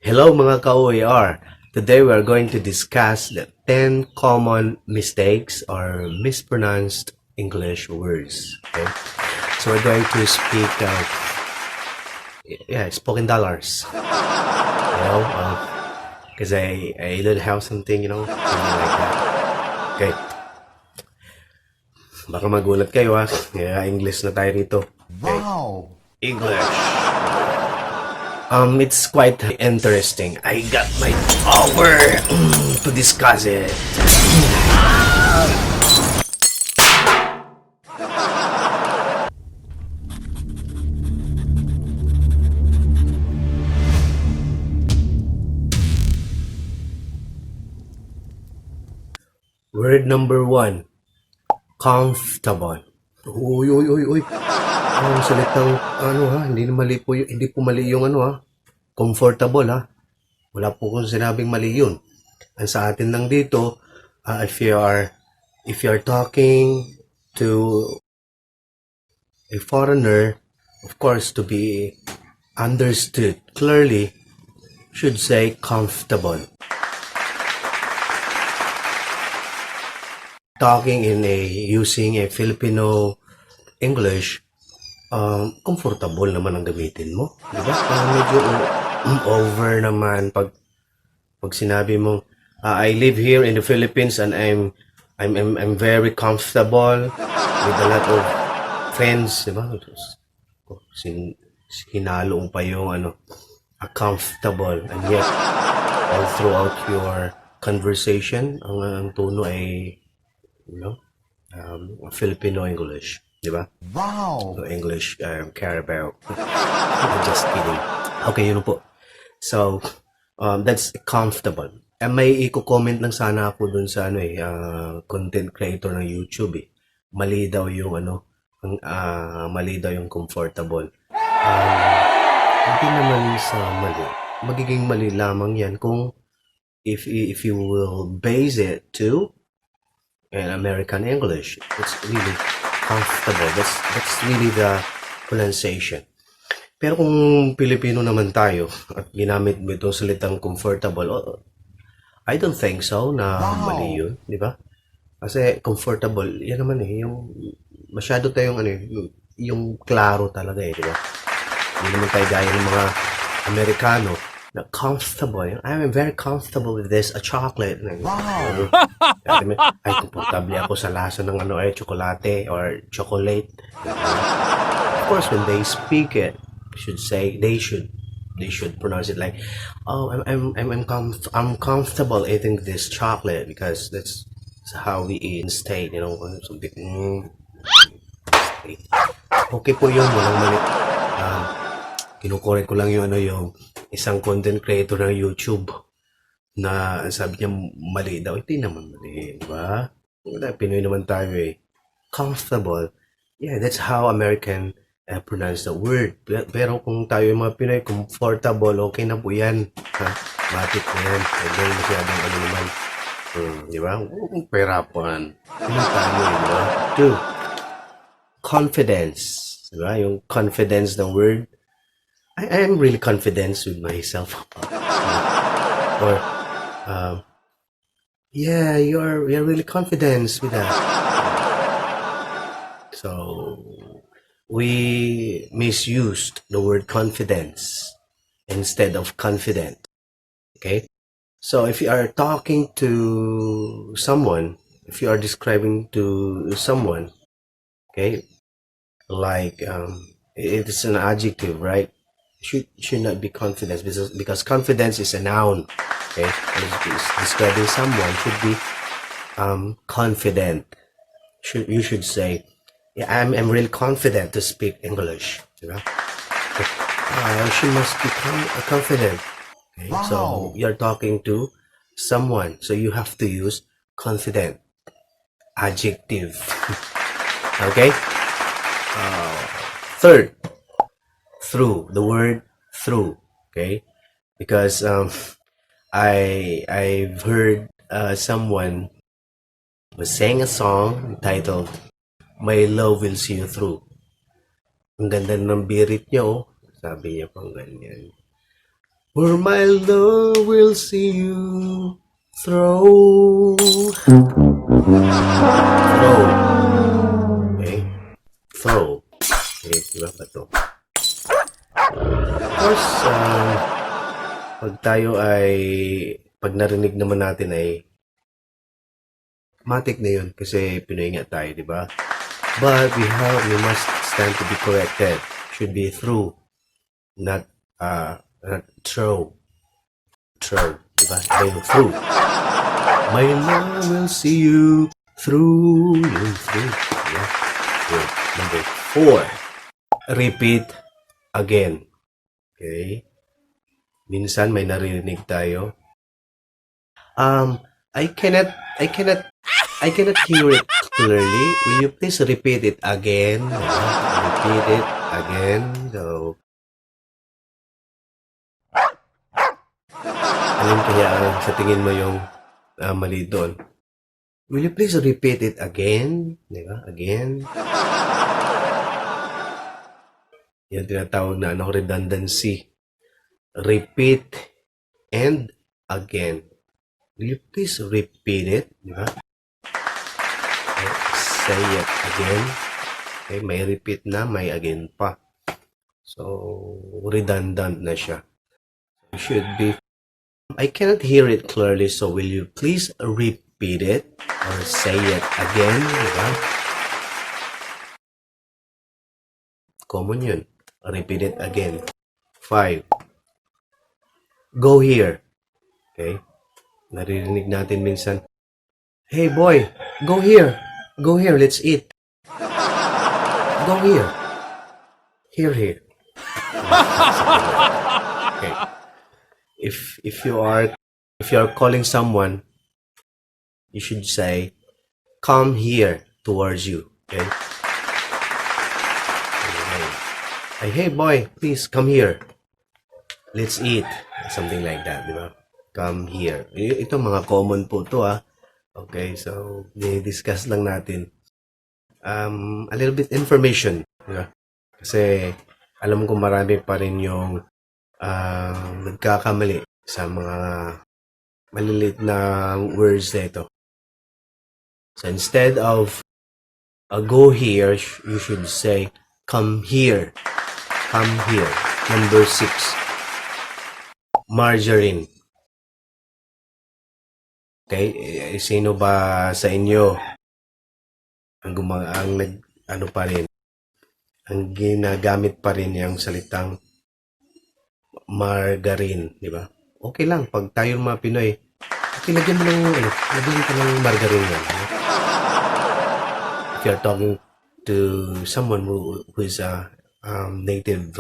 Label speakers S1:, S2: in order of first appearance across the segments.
S1: Hello mga ka-OER! Today we are going to discuss the 10 common mistakes or mispronounced English words. Okay? So we're going to speak, spoken dollars. Because I don't have something, something like that. Okay. Baka magulat kayo ha. Kaya English na tayo rito. Okay.
S2: Wow!
S1: English. It's quite interesting. I got my power to discuss it. Word number 1. Comfortable. Uy. Ang salitang, hindi po mali yung comfortable ha. Wala po kung sinabing mali yun. Ang sa atin lang dito, if you are talking to a foreigner, of course, to be understood clearly, should say comfortable. Talking using a Filipino English, comfortable naman ang gamitin mo, di ba? Medyo over naman pag sinabi mo, I live here in the Philippines and I'm very comfortable with a lot of friends, di ba? Hinalo pa yung comfortable, and yet all throughout your conversation, ang tono ay Filipino English, di ba?
S2: Wow!
S1: So English Carabao. Just kidding. Okay, yun po. So, that's comfortable. May i-comment lang sana ako dun sa content creator ng YouTube eh. Mali daw yung mali daw yung comfortable. Hindi naman sa mali. Magiging mali lamang yan kung if you will base it to an American English. It's really comfortable. That's really the pronunciation. Pero kung Pilipino naman tayo at ginamit mo itong salitang comfortable, I don't think so na mali yun, di ba? Kasi comfortable, yan naman yung masyado tayong yung klaro talaga di ba? Hindi naman tayo gaya ng mga Amerikano na comfortable. I'm very comfortable with this, a chocolate.
S2: Wow!
S1: Ay, komportable ako sa lasa ng tsokolate or chocolate. Of course, when they speak it, they should pronounce it like, oh, I'm comfortable eating this chocolate because that's how we eat in state, something. Okay po yun, walang mali. Kinukorek ko lang yung isang content creator ng YouTube na sabi niya mali daw. Hindi naman mali, di ba? Pinoy naman tayo eh. Comfortable. Yeah, that's how American pronounce the word. Pero kung tayo yung mga Pinoy, comfortable, okay na po yan. Matik na yan. Huwag masyadong naman. Di ba? Huwag perapan. Pinoy tayo, di ba? 2. Confidence. Di ba? Yung confidence ng word. I am really confident with myself. Or, yeah, you're really confident with that. So, we misused the word confidence instead of confident. Okay? So, if you are talking to someone, if you are describing to someone, okay, like, it is an adjective, right? Should not be confidence because confidence is a noun. Okay, describing someone should be confident. You should say, yeah, I'm really confident to speak English. She must be confident. Okay?
S2: Wow.
S1: So you're talking to someone, so you have to use confident adjective. Okay. Third. Through, the word through, okay, because I've heard someone was saying a song titled "My Love Will See You Through." Ang ganda ng birit niya, sabi niya pang ganyan. For my love will see you throw. Throw. Okay? Throw. Okay, diba ba ito? Of course, pag tayo ay, pag narinig naman natin ay, matik na yun kasi Pinoy nga tayo, di ba? But we must stand to be corrected. Should be through, not throw. Throw, di ba? Iba yung through. My love will see you through. Yung through. Yeah. Good. Number 4. Repeat again. Okay? Minsan may naririnig tayo. I cannot hear it clearly. Will you please repeat it again? Repeat it again. So, alin kaya sa tingin mo yung mali doon? Will you please repeat it again? Diba? Again. Yan tinatawag na redundancy. Repeat and again. Will you please repeat it? Diba? Okay, say it again. Okay, may repeat na, may again pa. So, redundant na siya. It should be, I cannot hear it clearly, so will you please repeat it or say it again? Diba? Common yun. Repeat it again. 5. Go here. Okay? Naririnig natin minsan, hey boy, go here. Go here, let's eat. Go here. Here. Okay. If you are calling someone, you should say, come here towards you. Okay? Hey boy, please come here. Let's eat. Something like that, di ba? Come here. Ito mga common po to Okay, so i-discuss lang natin. A little bit information. Di ba? Kasi alam ko marami pa rin yung nagkakamali sa mga maliliit na words na ito. So instead of go here, you should say come here. Come here. Number 6. Margarine. Okay, sino ba sa inyo ang pa rin, ang ginagamit pa rin yung salitang margarine, di ba? Okay lang, pag tayo mga Pinoy, okay, lagyan mo ng margarine yan. If you're talking to someone who is a native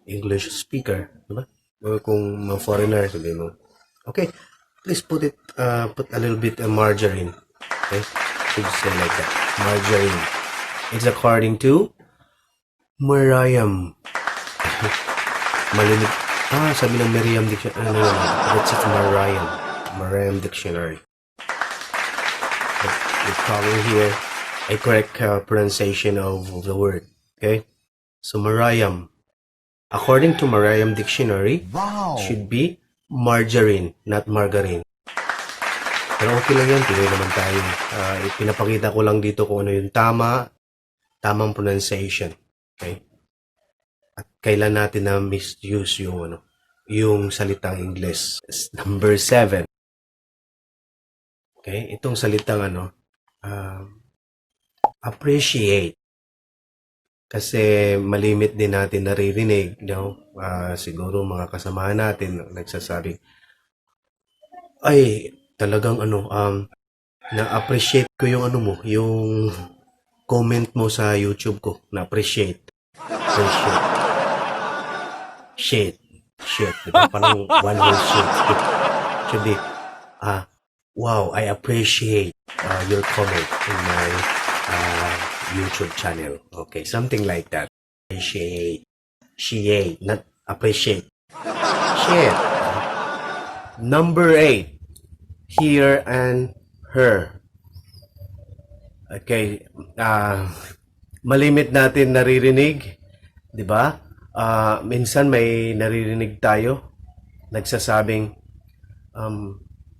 S1: English speaker, di ba? O kung mga foreigner, sabihin mo, okay, please put a little bit of margarine. Okay? Should say like that. Margarine. It's according to Merriam. Malinig. Sabi ng Merriam Dictionary. That's it, Merriam Dictionary. But we're talking here a correct pronunciation of the word. Okay? So Merriam. According to Merriam Dictionary, should be margarine, not margarine. Pero okay lang yan, Pinoy naman tayo. Pinapakita ko lang dito kung ano yung tamang pronunciation. Okay? At kailan natin na misuse yung salitang English. Number 7. Okay? Itong salitang appreciate. Kasi malimit din natin naririnig, siguro mga kasamahan natin nagsasabi, ay talagang na-appreciate ko yung yung comment mo sa YouTube ko. Na-appreciate. Shit. Diba? Parang one whole shit. Should be, wow, I appreciate your comment in my YouTube channel. Okay, something like that. Appreciate. Not appreciate. Shit. Number 8. Here and her. Okay. Malimit natin naririnig. Diba? Minsan may naririnig tayo. nagsasabing,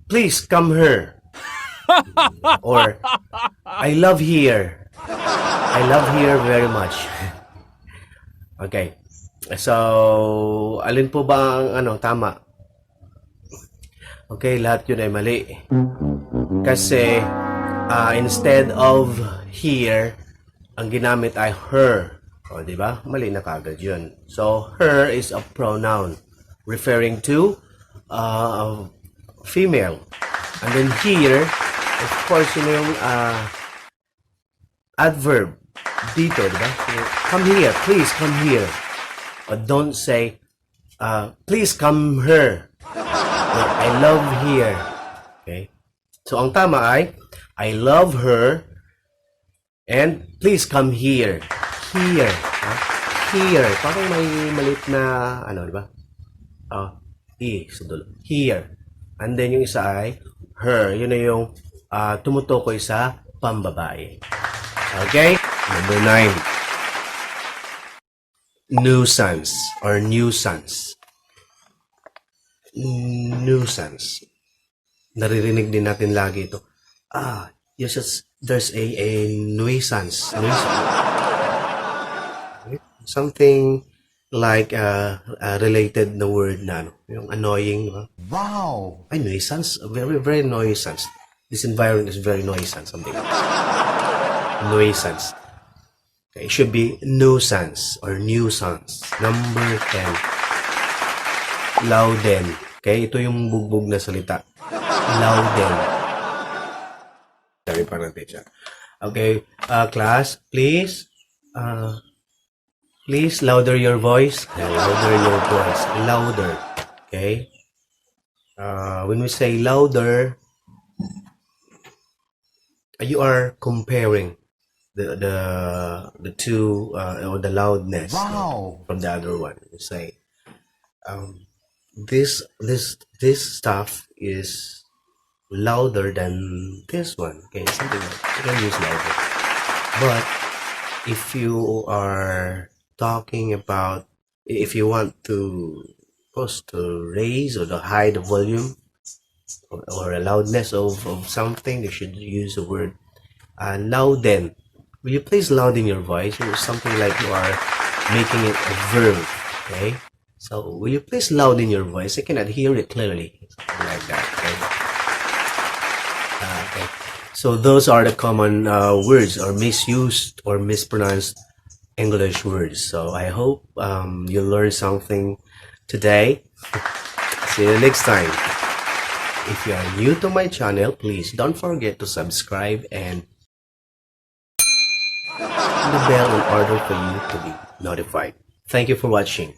S1: please come here. Or, I love here. I love here very much. Okay. So, alin po ba ang tama? Okay, lahat yun ay mali. Kasi, instead of here, ang ginamit ay her. O, di ba? Mali na kagad yun. So, her is a pronoun referring to female. And then here, of course, yun yung adverb. Dito, di ba? Come here. Please come here. But don't say, please come here. I love here. Okay? So, ang tama ay, I love her and please come here. Here. Here. Parang may malit na, di ba? So, here. And then yung isa ay, her. Yun na yung tumutukoy sa pambabae. Okay? Number 9. Nuisance or nuisance. Nuisance. Naririnig din natin lagi ito. Yes, there's a nuisance. Something like related na word na yung annoying, diba?
S2: Wow!
S1: Ay, nuisance. Very, very nuisance. This environment is very nuisance. Something like that. Nuisance. Okay, it should be nuisance or nuisance. Number 10. Louden. Okay, ito yung bugbog na salita. Louden. Sabi pa natin siya. Okay, class, please. Please, louder your voice. Louder your voice. Louder. Okay? When we say louder, you are comparing the two or the loudness from the other one. You say this stuff is louder than this one. Okay, something like you can use louder. But if you are talking about, if you want to raise or to hide the volume or a loudness of something, you should use the word louden. Will you please louden your voice? Or something like you are making it a verb. Okay? So, will you please louden your voice? I cannot hear it clearly. Something like that. Okay? So, those are the common words or misused or mispronounced English words. So, I hope you learned something today. See you next time. If you are new to my channel, please don't forget to subscribe and the bell in order for you to be notified. Thank you for watching.